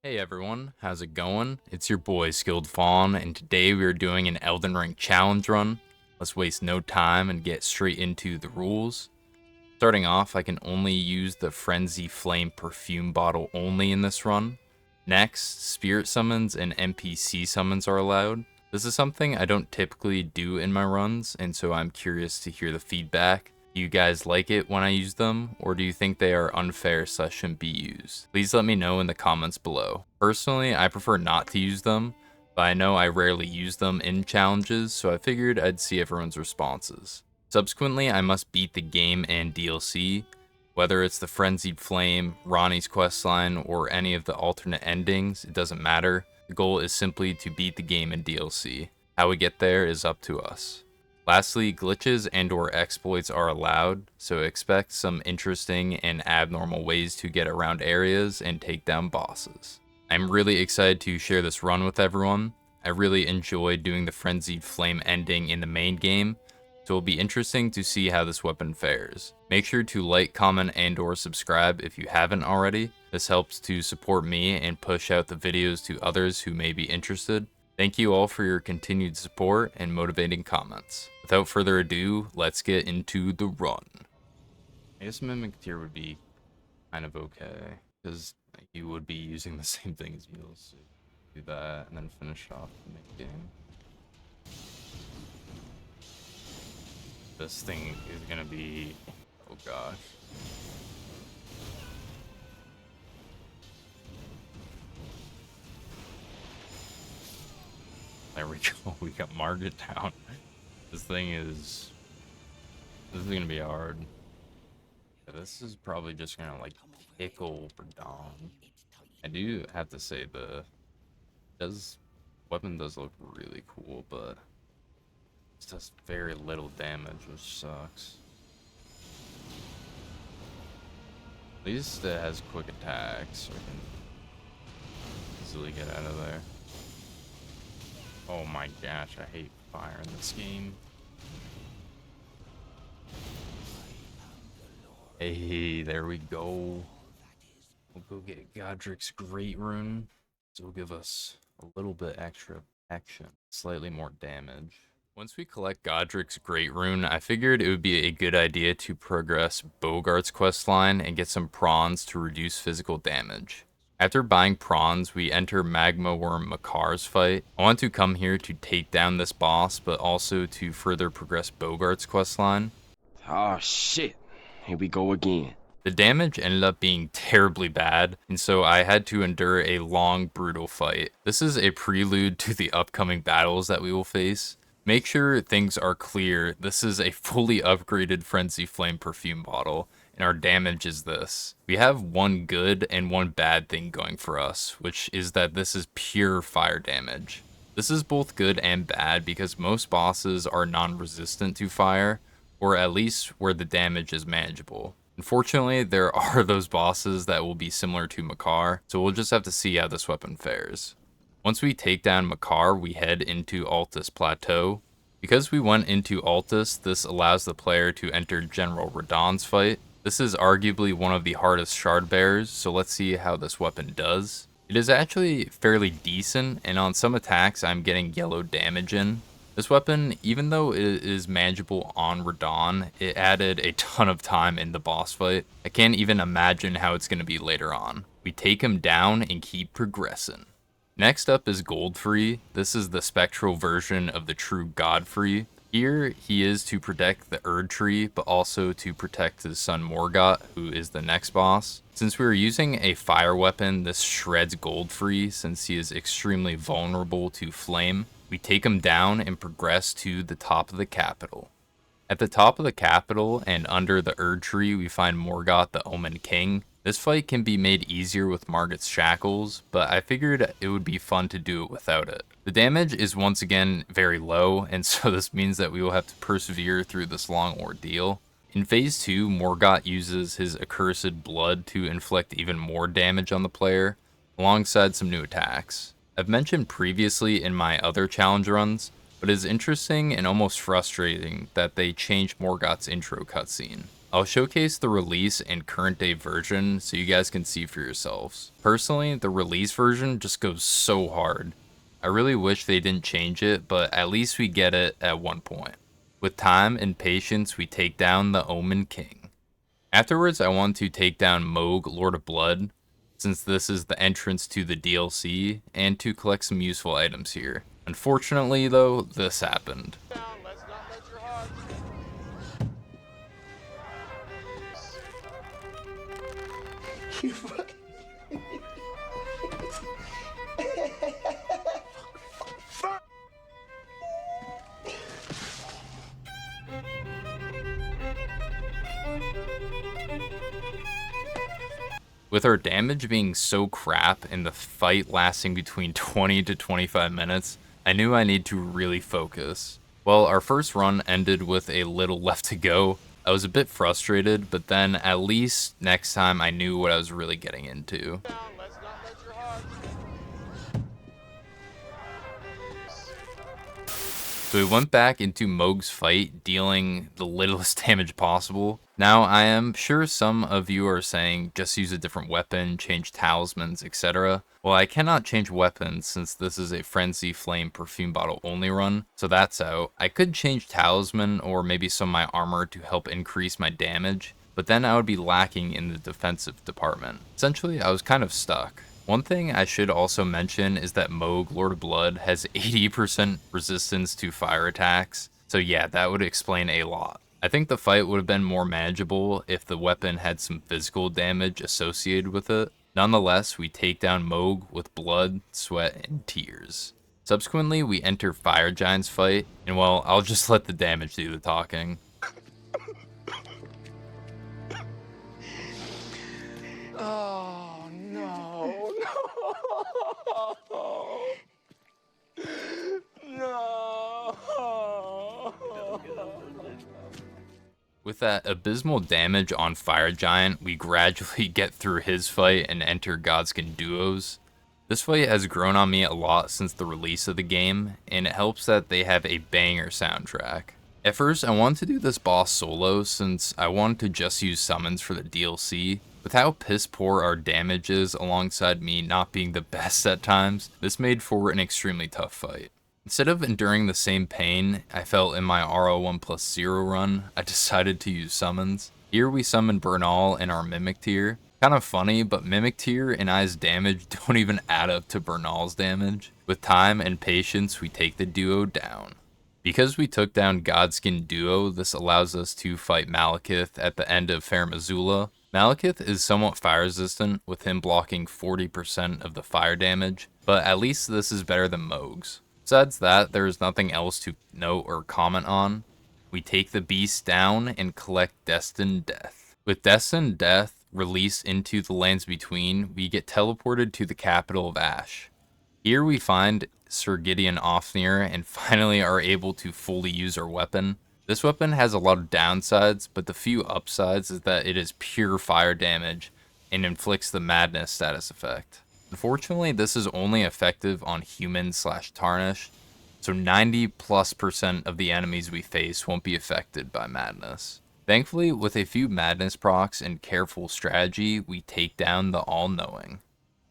Hey everyone, how's it going? It's your boy Skilled Fawn, and today we are doing an Elden Ring challenge run. Let's waste no time and get straight into the rules. Starting off, I can only use the FrenzyFlame Perfume Bottle only in this run. Next, Spirit Summons and NPC Summons are allowed. This is something I don't typically do in my runs, and so I'm curious to hear the feedback. Do you guys like it when I use them, or do you think they are unfair / shouldn't be used? Please let me know in the comments below. Personally, I prefer not to use them, but I know I rarely use them in challenges, so I figured I'd see everyone's responses. Subsequently, I must beat the game and DLC, whether it's the Frenzied Flame, Ronnie's questline, or any of the alternate endings, it doesn't matter. The goal is simply to beat the game and DLC. How we get there is up to us. Lastly, glitches and or exploits are allowed, so expect some interesting and abnormal ways to get around areas and take down bosses. I'm really excited to share this run with everyone. I really enjoyed doing the Frenzied Flame ending in the main game, so it'll be interesting to see how this weapon fares. Make sure to like, comment, and or subscribe if you haven't already. This helps to support me and push out the videos to others who may be interested. Thank you all for your continued support and motivating comments. Without further ado, let's get into the run. I guess Mimic Tier would be kind of okay, because you would be using the same thing as Mules. So do that and then finish off the mid game. This thing is gonna be, oh gosh. There we go, we got Margaret down. This is gonna be hard. Yeah, this is probably just gonna like tickle for Dawn. I do have to say weapon does look really cool, but it does very little damage, which sucks. At least it has quick attacks, so I can easily get out of there. Oh my gosh, I hate fire in this game. Hey, there we go. We'll go get Godric's Great Rune. So it'll give us a little bit extra action, slightly more damage. Once we collect Godric's Great Rune, I figured it would be a good idea to progress Bogart's questline and get some prawns to reduce physical damage. After buying prawns, we enter Magma Worm Makar's fight. I want to come here to take down this boss, but also to further progress Bogart's questline. Oh shit, here we go again. The damage ended up being terribly bad, and so I had to endure a long, brutal fight. This is a prelude to the upcoming battles that we will face. Make sure things are clear. This is a fully upgraded FrenzyFlame Perfume Bottle, and our damage is this. We have one good and one bad thing going for us, which is that this is pure fire damage. This is both good and bad because most bosses are non-resistant to fire, or at least where the damage is manageable. Unfortunately, there are those bosses that will be similar to Makar, so we'll just have to see how this weapon fares. Once we take down Makar, we head into Altus Plateau. Because we went into Altus, this allows the player to enter General Radahn's fight. This is arguably one of the hardest shard bearers, so let's see how this weapon does. It is actually fairly decent, and on some attacks I'm getting yellow damage in. This weapon, even though it is manageable on Radahn, it added a ton of time in the boss fight. I can't even imagine how it's going to be later on. We take him down and keep progressing. Next up is Godfrey. This is the spectral version of the true Godfrey. Here, he is to protect the Erd Tree, but also to protect his son Morgott, who is the next boss. Since we are using a fire weapon, this shreds Godfrey since he is extremely vulnerable to flame. We take him down and progress to the top of the capital. At the top of the capital and under the Erd Tree, we find Morgott the Omen King. This fight can be made easier with Margit's shackles, but I figured it would be fun to do it without it. The damage is once again very low, and so this means that we will have to persevere through this long ordeal. In Phase 2, Morgott uses his accursed blood to inflict even more damage on the player, alongside some new attacks. I've mentioned previously in my other challenge runs, but it is interesting and almost frustrating that they changed Morgott's intro cutscene. I'll showcase the release and current day version so you guys can see for yourselves. Personally, the release version just goes so hard. I really wish they didn't change it, but at least we get it at one point. With time and patience, we take down the Omen King. Afterwards, I want to take down Moog, Lord of Blood, since this is the entrance to the DLC, and to collect some useful items here. Unfortunately, though, this happened. You fucking... With our damage being so crap and the fight lasting between 20 to 25 minutes, I knew I need to really focus. Well, our first run ended with a little left to go. I was a bit frustrated, but then at least next time I knew what I was really getting into. So we went back into Moog's fight, dealing the littlest damage possible. Now, I am sure some of you are saying just use a different weapon, change talismans, etc. Well, I cannot change weapons since this is a FrenzyFlame Perfume Bottle only run, so that's out. I could change talisman or maybe some of my armor to help increase my damage, but then I would be lacking in the defensive department. Essentially, I was kind of stuck. One thing I should also mention is that Moog, Lord of Blood, has 80% resistance to fire attacks, so yeah, that would explain a lot. I think the fight would have been more manageable if the weapon had some physical damage associated with it. Nonetheless, we take down Moog with blood, sweat, and tears. Subsequently, we enter Fire Giant's fight, and well, I'll just let the damage do the talking. Oh, no. No. With that abysmal damage on Fire Giant, we gradually get through his fight and enter Godskin duos. This fight has grown on me a lot since the release of the game, and it helps that they have a banger soundtrack. At first, I wanted to do this boss solo since I wanted to just use summons for the DLC. With how piss poor our damage is alongside me not being the best at times, this made for an extremely tough fight. Instead of enduring the same pain I felt in my RO1+0 run, I decided to use summons. Here we summon Bernal in our Mimic tier. Kind of funny, but Mimic tier and I's damage don't even add up to Bernal's damage. With time and patience, we take the duo down. Because we took down Godskin duo, this allows us to fight Malekith at the end of Fair Missoula. Malekith is somewhat fire resistant, with him blocking 40% of the fire damage, but at least this is better than Moog's. Besides that, there is nothing else to note or comment on. We take the beast down and collect Destined Death. With Destined Death released into the lands between, we get teleported to the capital of Ash. Here we find Sir Gideon Ofnir and finally are able to fully use our weapon. This weapon has a lot of downsides, but the few upsides is that it is pure fire damage and inflicts the Madness status effect. Unfortunately, this is only effective on human/tarnished, so 90+% of the enemies we face won't be affected by Madness. Thankfully, with a few Madness procs and careful strategy, we take down the All-Knowing.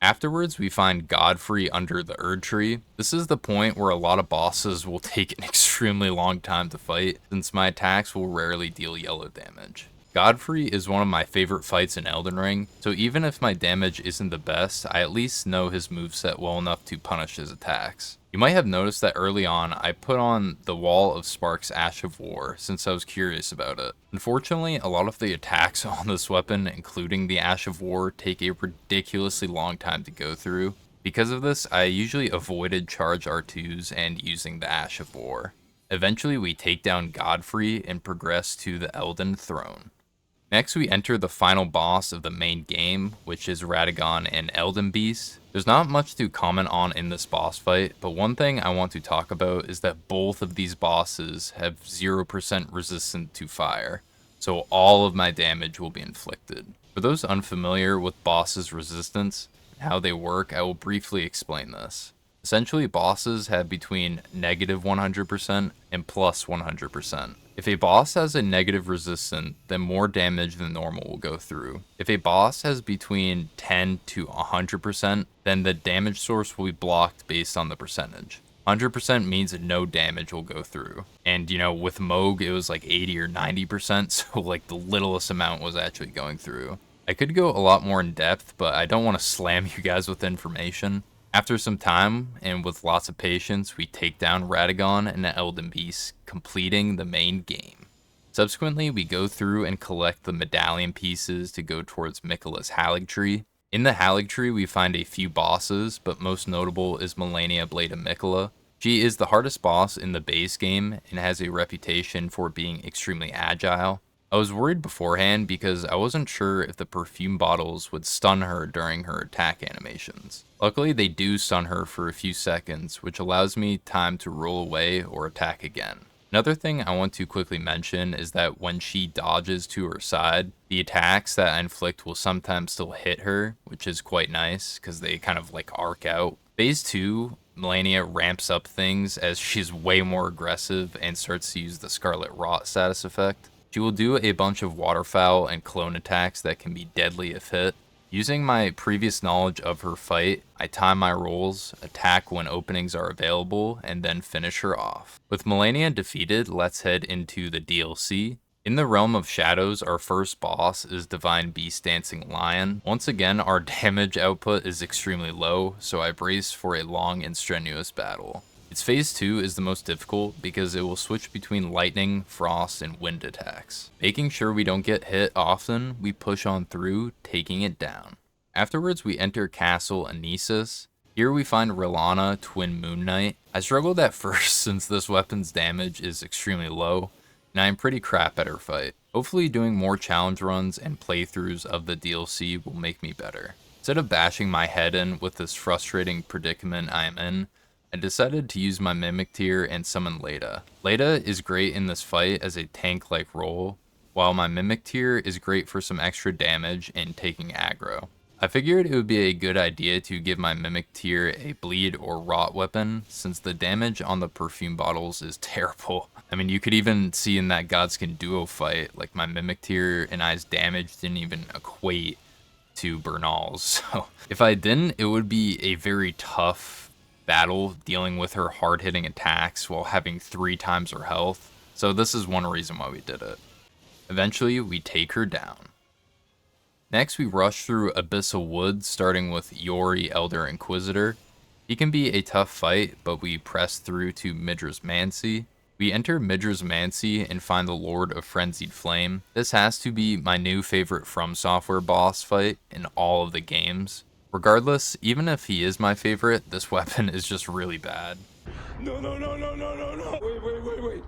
Afterwards, we find Godfrey under the Erd Tree. This is the point where a lot of bosses will take an extremely long time to fight, since my attacks will rarely deal yellow damage. Godfrey is one of my favorite fights in Elden Ring, so even if my damage isn't the best, I at least know his moveset well enough to punish his attacks. You might have noticed that early on, I put on the Wall of Sparks Ash of War since I was curious about it. Unfortunately, a lot of the attacks on this weapon, including the Ash of War, take a ridiculously long time to go through. Because of this, I usually avoided charge R2s and using the Ash of War. Eventually, we take down Godfrey and progress to the Elden Throne. Next, we enter the final boss of the main game, which is Radagon and Elden Beast. There's not much to comment on in this boss fight, but one thing I want to talk about is that both of these bosses have 0% resistance to fire, so all of my damage will be inflicted. For those unfamiliar with bosses' resistance and how they work, I will briefly explain this. Essentially, bosses have between negative 100% and plus 100%. If a boss has a negative resistance, then more damage than normal will go through. If a boss has between 10 to 100%, then the damage source will be blocked based on the percentage. 100% means that no damage will go through. And with Moog, it was like 80 or 90%, so like the littlest amount was actually going through. I could go a lot more in depth, but I don't want to slam you guys with information. After some time, and with lots of patience, we take down Radagon and the Elden Beast, completing the main game. Subsequently, we go through and collect the medallion pieces to go towards Miquella's Haligtree. In the Haligtree, we find a few bosses, but most notable is Malenia Blade of Miquella. She is the hardest boss in the base game, and has a reputation for being extremely agile. I was worried beforehand because I wasn't sure if the perfume bottles would stun her during her attack animations. Luckily, they do stun her for a few seconds, which allows me time to roll away or attack again. Another thing I want to quickly mention is that when she dodges to her side, the attacks that I inflict will sometimes still hit her, which is quite nice because they kind of like arc out. Phase 2, Malenia ramps up things as she's way more aggressive and starts to use the Scarlet Rot status effect. She will do a bunch of waterfowl and clone attacks that can be deadly if hit. Using my previous knowledge of her fight, I time my rolls, attack when openings are available, and then finish her off. With Malenia defeated, let's head into the DLC. In the Realm of Shadows, our first boss is Divine Beast Dancing Lion. Once again, our damage output is extremely low, so I brace for a long and strenuous battle. Its phase 2 is the most difficult because it will switch between lightning, frost, and wind attacks. Making sure we don't get hit often, we push on through, taking it down. Afterwards, we enter Castle Anesis. Here we find Rilana, Twin Moon Knight. I struggled at first since this weapon's damage is extremely low, and I am pretty crap at her fight. Hopefully doing more challenge runs and playthroughs of the DLC will make me better. Instead of bashing my head in with this frustrating predicament I am in, I decided to use my Mimic Tier and summon Leda. Leda is great in this fight as a tank-like role, while my Mimic Tier is great for some extra damage and taking aggro. I figured it would be a good idea to give my Mimic Tier a bleed or rot weapon, since the damage on the perfume bottles is terrible. I mean, you could even see in that Godskin duo fight, like my Mimic Tier and I's damage didn't even equate to Bernal's. So if I didn't, it would be a very tough battle dealing with her hard-hitting attacks while having 3 times her health, so this is one reason why we did it. Eventually, we take her down. Next, we rush through Abyssal Woods, starting with Yori, Elder Inquisitor. He can be a tough fight, but we press through to Midra's Mancy. We enter Midra's Mancy and find the Lord of Frenzied Flame. This has to be my new favorite From Software boss fight in all of the games. Regardless, even if he is my favorite, this weapon is just really bad. No. Wait.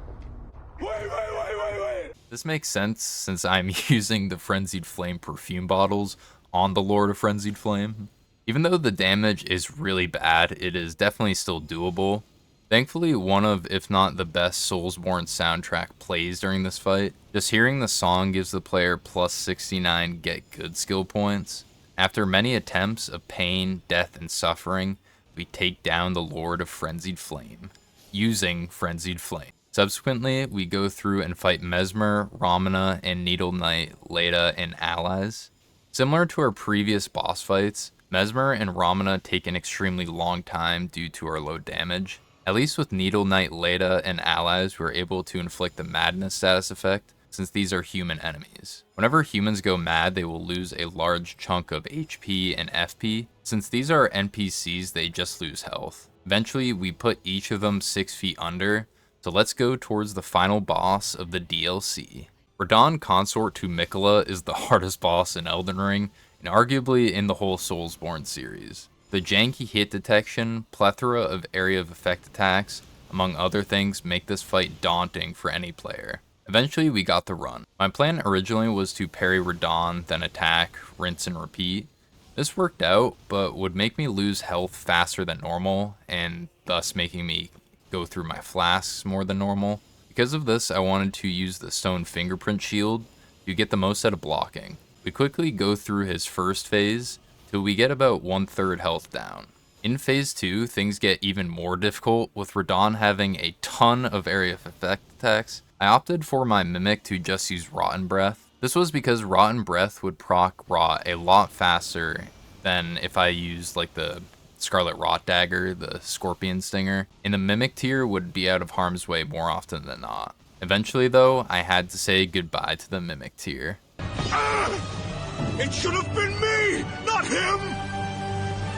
This makes sense since I'm using the Frenzied Flame Perfume Bottles on the Lord of Frenzied Flame. Even though the damage is really bad, it is definitely still doable. Thankfully, one of, if not the best Soulsborne soundtrack plays during this fight. Just hearing the song gives the player plus 69 get good skill points. After many attempts of pain, death, and suffering, we take down the Lord of Frenzied Flame, using Frenzied Flame. Subsequently, we go through and fight Mesmer, Ramana, and Needle Knight, Leda, and allies. Similar to our previous boss fights, Mesmer and Ramana take an extremely long time due to our low damage. At least with Needle Knight, Leda, and allies, we're able to inflict the Madness status effect, since these are human enemies. Whenever humans go mad, they will lose a large chunk of HP and FP. Since these are NPCs, they just lose health. Eventually, we put each of them 6 feet under, so let's go towards the final boss of the DLC. Radahn Consort to Miquella is the hardest boss in Elden Ring, and arguably in the whole Soulsborne series. The janky hit detection, plethora of area of effect attacks, among other things, make this fight daunting for any player. Eventually, we got the run. My plan originally was to parry Radahn, then attack, rinse and repeat. This worked out, but would make me lose health faster than normal, and thus making me go through my flasks more than normal. Because of this, I wanted to use the stone fingerprint shield to get the most out of blocking. We quickly go through his first phase, till we get about 1/3 health down. In Phase 2, things get even more difficult, with Radon having a ton of area of effect attacks. I opted for my Mimic to just use Rotten Breath. This was because Rotten Breath would proc Rot a lot faster than if I used like the Scarlet Rot Dagger, the Scorpion Stinger, and the Mimic tier would be out of harm's way more often than not. Eventually though, I had to say goodbye to the Mimic tier. It should have been me, not him!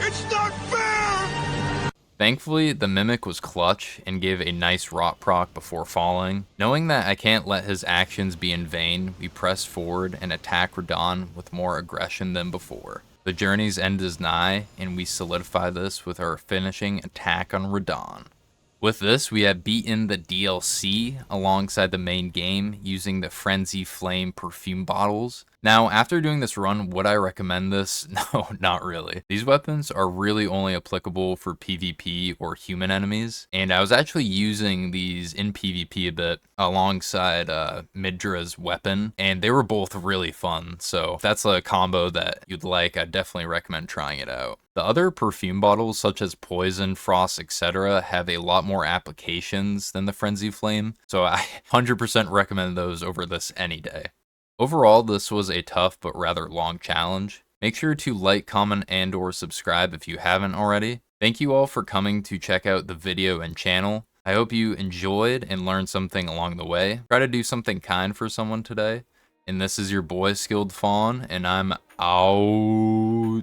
It's not fair! Thankfully, the Mimic was clutch and gave a nice rot proc before falling. Knowing that I can't let his actions be in vain, we press forward and attack Radon with more aggression than before. The journey's end is nigh, and we solidify this with our finishing attack on Radon. With this, we have beaten the DLC alongside the main game using the FrenzyFlame Perfume Bottles. Now, after doing this run, would I recommend this? No, not really. These weapons are really only applicable for PvP or human enemies, and I was actually using these in PvP a bit alongside Midra's weapon, and they were both really fun, so if that's a combo that you'd like, I'd definitely recommend trying it out. The other perfume bottles, such as Poison, Frost, etc., have a lot more applications than the FrenzyFlame, so I 100% recommend those over this any day. Overall, this was a tough but rather long challenge. Make sure to like, comment, and or subscribe if you haven't already. Thank you all for coming to check out the video and channel. I hope you enjoyed and learned something along the way. Try to do something kind for someone today. And this is your boy Skilled Fawn, and I'm out.